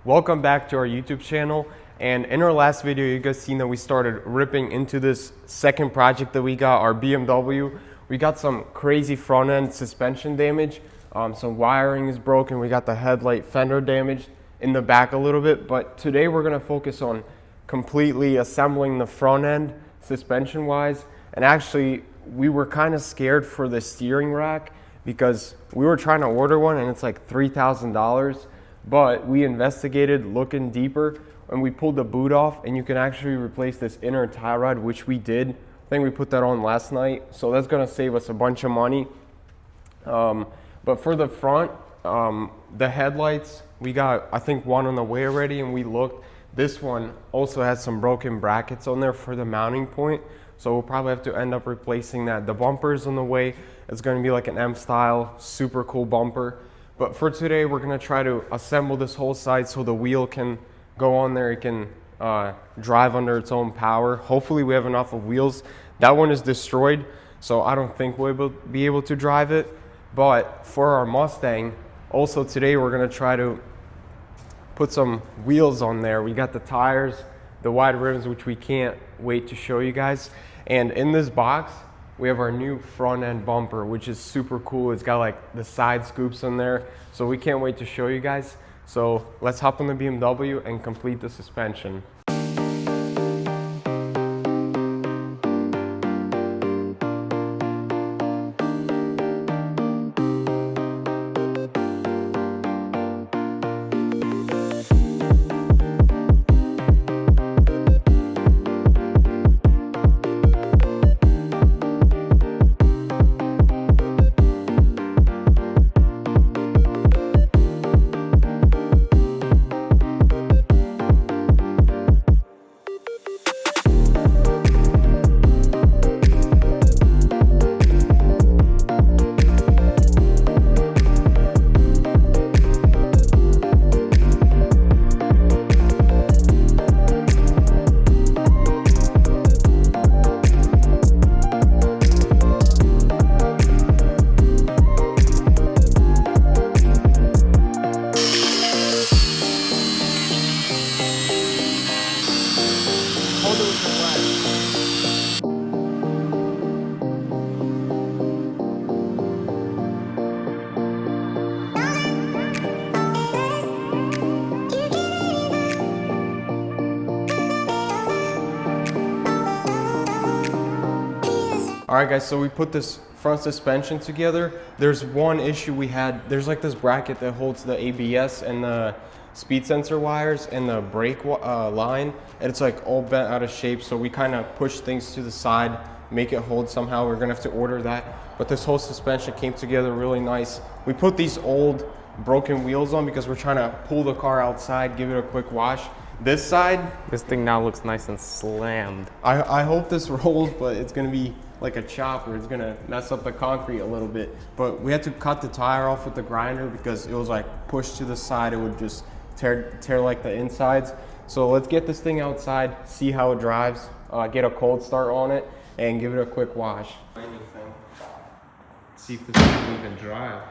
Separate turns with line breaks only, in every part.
Welcome back to our YouTube channel. And in our last video, you guys seen that we started ripping into this second project that we got, our BMW. We got some crazy front end suspension damage. Some wiring is broken. We got the headlight fender damaged in the back a little bit. But today we're gonna focus on completely assembling the front end suspension wise. And actually, we were kind of scared for the steering rack because we were trying to order one and it's like $3,000. But we investigated looking deeper and we pulled the boot off and you can actually replace this inner tie rod, which we did. I think we put that on last night. So that's gonna save us a bunch of money. But for the front, the headlights, we got, I think, one on the way already and we looked. This one also has some broken brackets on there for the mounting point. So we'll probably have to end up replacing that. The bumper's on the way. It's gonna be like an M style, super cool bumper. But for today, we're gonna try to assemble this whole side so the wheel can go on there. It can drive under its own power. Hopefully we have enough of wheels. That one is destroyed, so I don't think we'll be able to drive it. But for our Mustang, also today we're gonna try to put some wheels on there. We got the tires, the wide rims, which we can't wait to show you guys. And in this box, we have our new front end bumper, which is super cool. It's got like the side scoops in there. So we can't wait to show you guys. So let's hop on the BMW and complete the suspension. Alright guys, so we put this front suspension together. There's one issue we had. There's like this bracket that holds the ABS and the speed sensor wires and the brake line, and it's like all bent out of shape, so we kind of push things to the side, make it hold somehow. We're gonna have to order that. But this whole suspension came together really nice. We put these old broken wheels on because we're trying to pull the car outside, give it a quick wash. This side,
this thing now looks nice and slammed.
I hope this rolls, but it's gonna be like a chopper. It's gonna mess up the concrete a little bit. But we had to cut the tire off with the grinder because it was like pushed to the side. It would just tear like the insides. So let's get this thing outside, see how it drives, get a cold start on it, and give it a quick wash. See if this thing will even drive.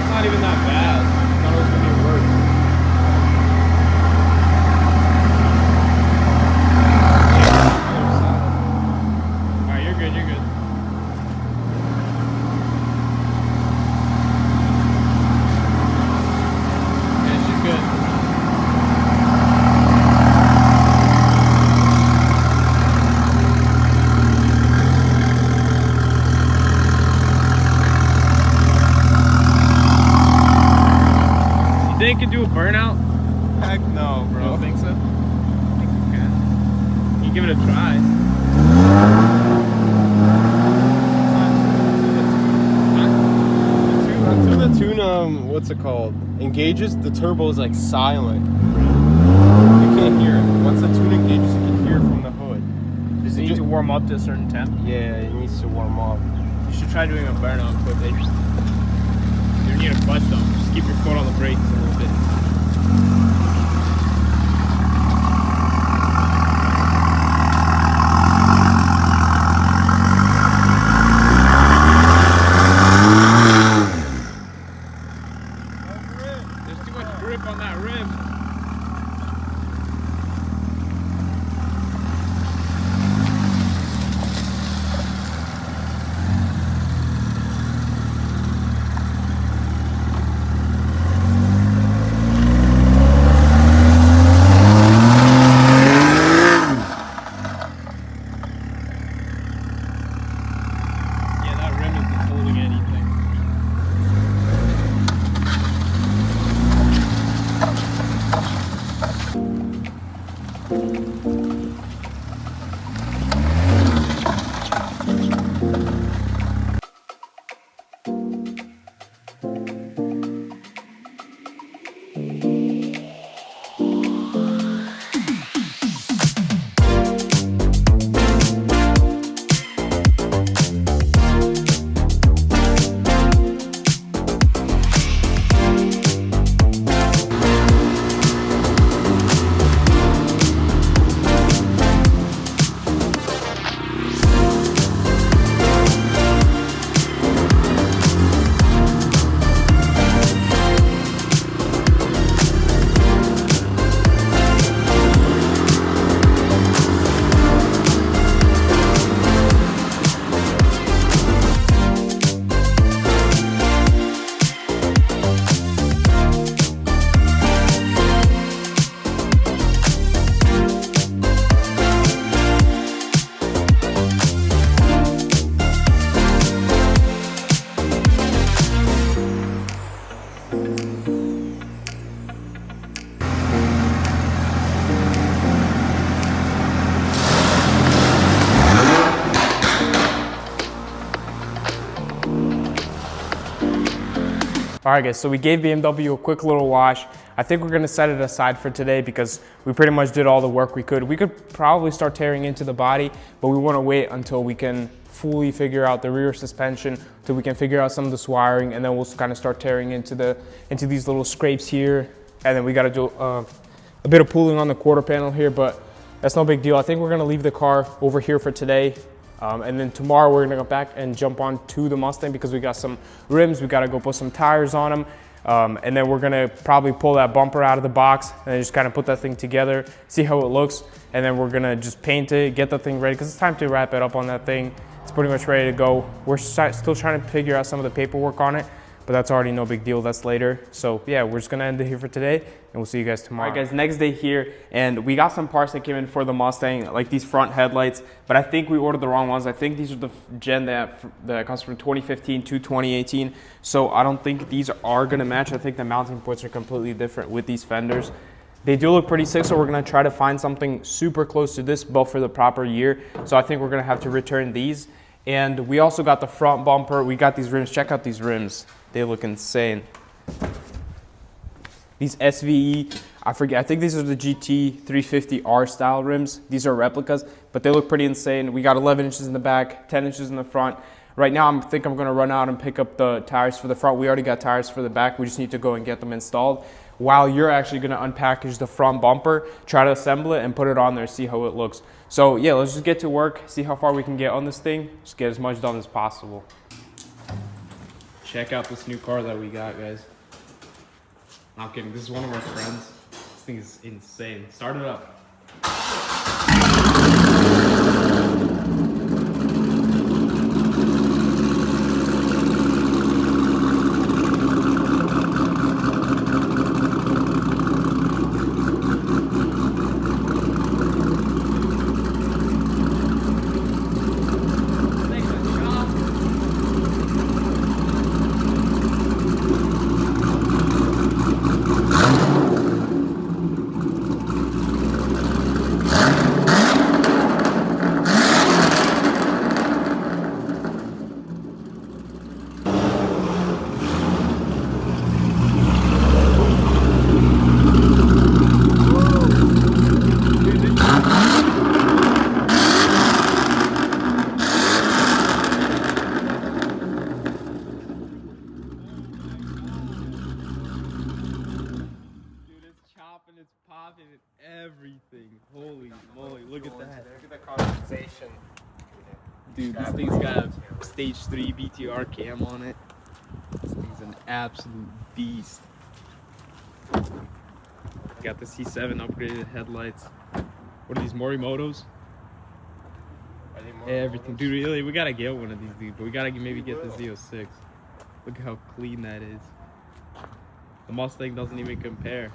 Not even that bad. I thought it was gonna be worse. Alright, you're good, you're good. Yeah, she's good. You think it could do a burnout?
Heck no, bro.
You don't think so? I think you can. You give it a try.
Until the tune, what's it called? Engages, the turbo is like silent. You can't hear it. Once the tune engages, you can hear it from the hood.
Does it need to warm up to a certain temp?
Yeah, it needs to warm up.
You should try doing a burnout quickly. You don't need a clutch though. Just keep your foot on the brakes a little bit. There's too much grip on that rim. Yeah, that rim isn't holding anything. All right, guys, so we gave BMW a quick little wash. I think we're gonna set it aside for today because we pretty much did all the work we could. We could probably start tearing into the body, but we wanna wait until we can fully figure out the rear suspension, till we can figure out some of this wiring, and then we'll kind of start tearing into these little scrapes here. And then we gotta do a bit of pooling on the quarter panel here, but that's no big deal. I think we're gonna leave the car over here for today. And then tomorrow we're gonna go back and jump on to the Mustang because we got some rims, we gotta go put some tires on them. And then we're gonna probably pull that bumper out of the box and just kind of put that thing together, see how it looks. And then we're gonna just paint it, get the thing ready, because it's time to wrap it up on that thing. It's pretty much ready to go. We're still trying to figure out some of the paperwork on it, but that's already no big deal, that's later. So yeah, we're just gonna end it here for today, and we'll see you guys tomorrow. All right guys, next day here, and we got some parts that came in for the Mustang, like these front headlights, but I think we ordered the wrong ones. I think these are the gen that comes from 2015 to 2018, so I don't think these are gonna match. I think the mounting points are completely different with these fenders. They do look pretty sick, so we're gonna try to find something super close to this, but for the proper year. So I think we're gonna have to return these. And we also got the front bumper. We got these rims. Check out these rims. They look insane. These SVE, I forget, I think these are the GT 350R style rims. These are replicas, but they look pretty insane. We got 11 inches in the back, 10 inches in the front. Right now, I think I'm gonna run out and pick up the tires for the front. We already got tires for the back. We just need to go and get them installed. While you're actually gonna unpackage the front bumper, try to assemble it and put it on there, see how it looks. So yeah, let's just get to work, see how far we can get on this thing, just get as much done as possible. Check out this new car that we got, guys. I'm kidding, this is one of our friends. This thing is insane. Start it up.
on, it's popping and everything. Holy moly, look at that.
Look at the condensation.
Dude, this thing's got a stage 3 BTR cam on it. This thing's an absolute beast. Got the C7 upgraded headlights. What are these, Morimotos?
Are they more
Everything. Dude, really, we gotta get one of these, dude. But we gotta maybe get the Z06. Look how clean that is. The Mustang doesn't even compare.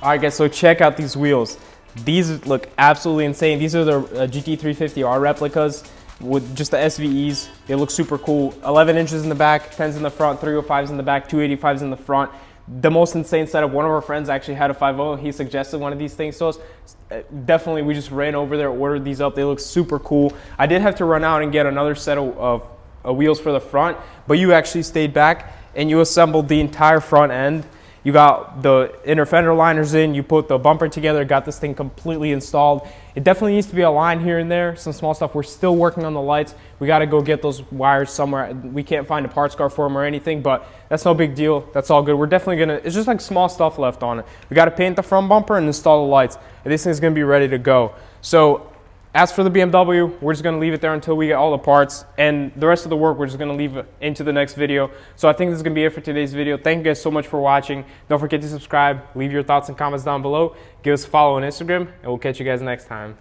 All right, guys, so check out these wheels. These look absolutely insane. These are the GT350R replicas with just the SVEs. They look super cool. 11 inches in the back, 10s in the front, 305s in the back, 285s in the front. The most insane setup. One of our friends actually had a 5.0. He suggested one of these things to us. Definitely, we just ran over there, ordered these up. They look super cool. I did have to run out and get another set of wheels for the front, but you actually stayed back and you assembled the entire front end. You got the inner fender liners in, you put the bumper together, got this thing completely installed. It definitely needs to be aligned here and there, some small stuff. We're still working on the lights. We got to go get those wires somewhere. We can't find a parts car for them or anything, but that's no big deal. That's all good. We're definitely going to, it's just like small stuff left on it. We got to paint the front bumper and install the lights. And this thing's going to be ready to go. So as for the BMW, we're just going to leave it there until we get all the parts, and the rest of the work we're just going to leave into the next video. So I think this is going to be it for today's video. Thank you guys so much for watching. Don't forget to subscribe, leave your thoughts and comments down below, give us a follow on Instagram, and we'll catch you guys next time.